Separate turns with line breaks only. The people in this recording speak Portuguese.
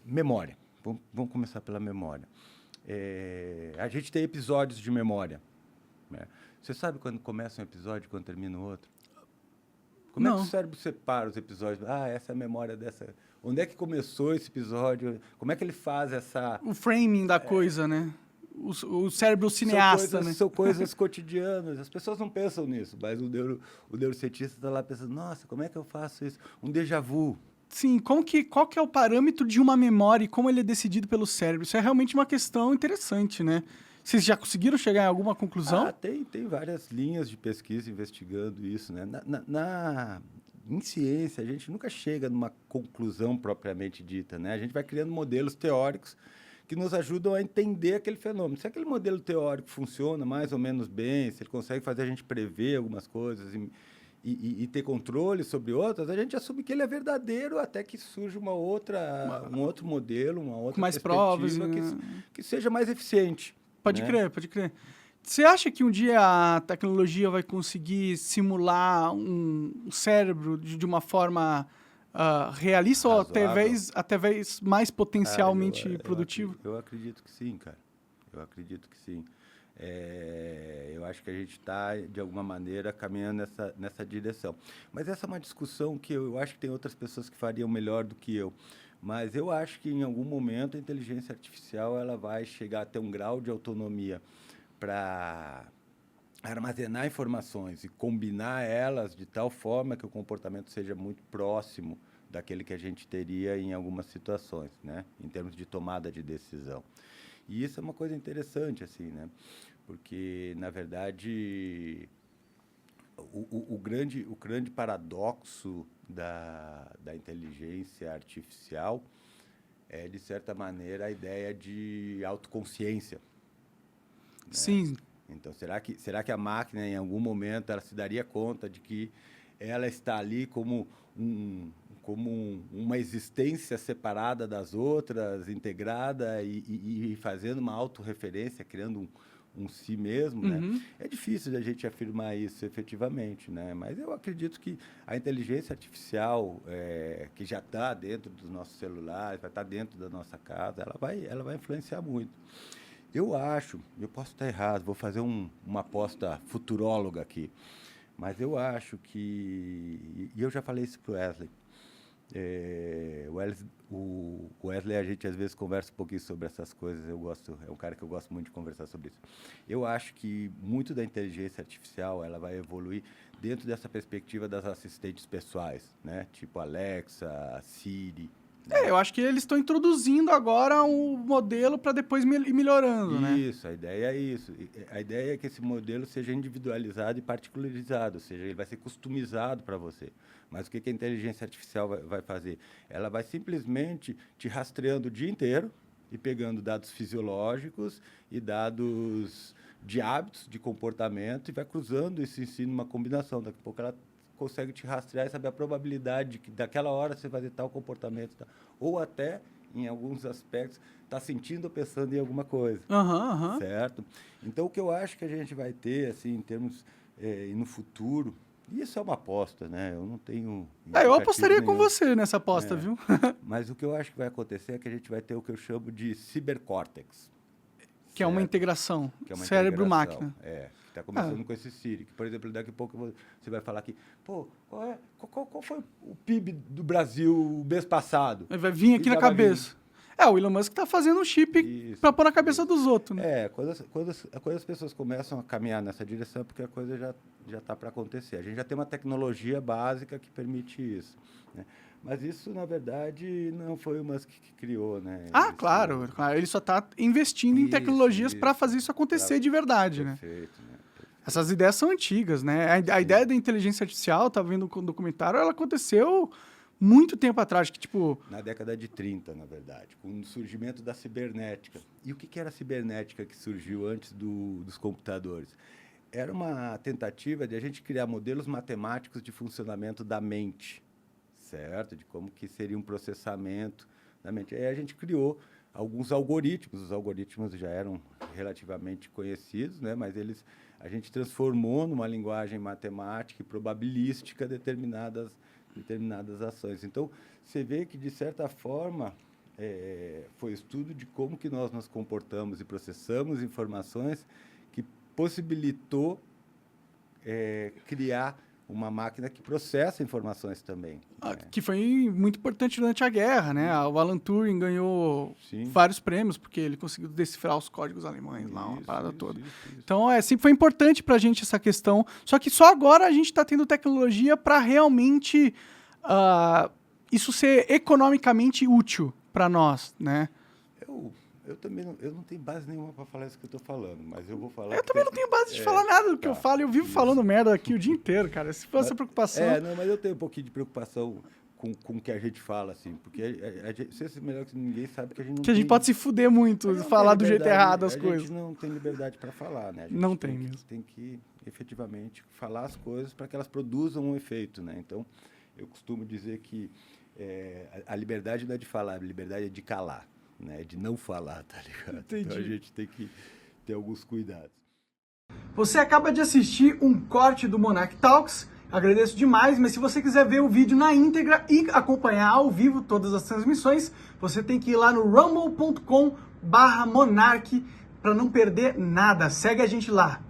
Memória. Vamos começar pela memória. A gente tem episódios de memória, né? Você sabe quando começa um episódio e quando termina o outro? Como é que o cérebro separa os episódios? Essa é a memória dessa... Onde é que começou esse episódio? Como é que ele faz essa...
O framing da coisa, né? O cérebro cineasta, né?
São coisas cotidianas. As pessoas não pensam nisso, mas o neurocientista está lá pensando, nossa, como é que eu faço isso? Um déjà vu.
Sim, qual que é o parâmetro de uma memória e como ele é decidido pelo cérebro? Isso é realmente uma questão interessante, né? Vocês já conseguiram chegar em alguma conclusão?
Tem várias linhas de pesquisa investigando isso, né? Em ciência, a gente nunca chega numa conclusão propriamente dita, né? A gente vai criando modelos teóricos que nos ajudam a entender aquele fenômeno. Se aquele modelo teórico funciona mais ou menos bem, se ele consegue fazer a gente prever algumas coisas e ter controle sobre outras, a gente assume que ele é verdadeiro até que surja um outro modelo, uma outra
mais provas,
que seja mais eficiente.
Pode crer. Você acha que um dia a tecnologia vai conseguir simular um cérebro de uma forma realista ou até vez mais potencialmente produtivo?
Eu acredito que sim, cara. Eu acredito que sim. Eu acho que a gente está, de alguma maneira, caminhando nessa direção. Mas essa é uma discussão que eu acho que tem outras pessoas que fariam melhor do que eu. Mas eu acho que, em algum momento, a inteligência artificial ela vai chegar a ter um grau de autonomia para armazenar informações e combinar elas de tal forma que o comportamento seja muito próximo daquele que a gente teria em algumas situações, né? Em termos de tomada de decisão. E isso é uma coisa interessante, assim, né? Porque, na verdade, o grande paradoxo da inteligência artificial é, de certa maneira, a ideia de autoconsciência. Né?
Sim.
Então, será que a máquina, em algum momento, ela se daria conta de que ela está ali como uma existência separada das outras, integrada e fazendo uma autorreferência, criando um si mesmo, né? É difícil a gente afirmar isso efetivamente, né? Mas eu acredito que a inteligência artificial, que já está dentro dos nossos celulares, vai estar dentro da nossa casa, ela vai influenciar muito. Eu posso estar errado, vou fazer uma aposta futuróloga aqui, mas eu acho que... E eu já falei isso para o Wesley. O Wesley, a gente às vezes conversa um pouquinho sobre essas coisas. É um cara que eu gosto muito de conversar sobre isso. Eu acho que muito da inteligência artificial ela vai evoluir dentro dessa perspectiva das assistentes pessoais, né? Tipo Alexa, Siri.
Eu acho que eles estão introduzindo agora um modelo para depois ir melhorando, né?
Isso, a ideia é isso. A ideia é que esse modelo seja individualizado e particularizado, ou seja, ele vai ser customizado para você. Mas o que a inteligência artificial vai fazer? Ela vai simplesmente te rastreando o dia inteiro e pegando dados fisiológicos e dados de hábitos, de comportamento, e vai cruzando isso em si numa combinação. Daqui a pouco ela consegue te rastrear e saber a probabilidade de que daquela hora você fazer tal comportamento. Tá? Ou até, em alguns aspectos, está sentindo ou pensando em alguma coisa. Certo? Então, o que eu acho que a gente vai ter, assim, em termos... e no futuro... Isso é uma aposta, né? Eu não tenho...
Eu apostaria com você nessa aposta, viu?
Mas o que eu acho que vai acontecer é que a gente vai ter o que eu chamo de cibercórtex.
Que é uma integração. Cérebro-máquina.
Está começando com esse Siri. Que, por exemplo, daqui a pouco você vai falar aqui, pô, qual foi o PIB do Brasil o mês passado?
Vai vir aqui na cabeça. O Elon Musk está fazendo um chip para pôr na cabeça dos outros, né?
Quando as pessoas começam a caminhar nessa direção, é porque a coisa já está para acontecer. A gente já tem uma tecnologia básica que permite isso, né? Mas isso, na verdade, não foi o Musk que criou, né?
Claro. Ele só está investindo em tecnologias para fazer isso acontecer de verdade, né?
Perfeito, né?
Essas ideias são antigas, né? A ideia da inteligência artificial, estava vendo um documentário, ela aconteceu muito tempo atrás, que tipo...
Na década de 30, na verdade, com o surgimento da cibernética. E o que era a cibernética que surgiu antes dos computadores? Era uma tentativa de a gente criar modelos matemáticos de funcionamento da mente, certo? De como que seria um processamento da mente. Aí a gente criou alguns algoritmos. Os algoritmos já eram relativamente conhecidos, né? Mas a gente transformou numa linguagem matemática e probabilística determinadas ações. Então, você vê que, de certa forma, foi o estudo de como que nós nos comportamos e processamos informações que possibilitou criar uma máquina que processa informações também. Né?
Que foi muito importante durante a guerra, né? O Alan Turing ganhou vários prêmios, porque ele conseguiu decifrar os códigos alemães lá, uma parada toda. Isso. Então, sempre foi importante pra gente essa questão. Só que só agora a gente está tendo tecnologia para realmente isso ser economicamente útil para nós, né?
Eu também não tenho base nenhuma para falar isso que eu estou falando, mas eu vou falar...
Eu também não tenho base de falar nada do que eu falo. Eu vivo falando merda aqui o dia inteiro, cara. Se for essa preocupação...
mas eu tenho um pouquinho de preocupação com o que a gente fala, assim, porque você é melhor que ninguém sabe que a gente não
que a gente pode se fuder muito, falar do jeito errado as coisas.
A gente não tem liberdade para falar, né? A gente
não tem mesmo.
Tem que, efetivamente, falar as coisas para que elas produzam um efeito, né? Então, eu costumo dizer que a liberdade não é de falar, a liberdade é de calar. Né, de não falar, tá ligado?
Entendi.
Então a gente tem que ter alguns cuidados.
Você acaba de assistir um corte do Monarch Talks, agradeço demais, mas se você quiser ver o vídeo na íntegra e acompanhar ao vivo todas as transmissões, você tem que ir lá no rumble.com/monarch para não perder nada. Segue a gente lá.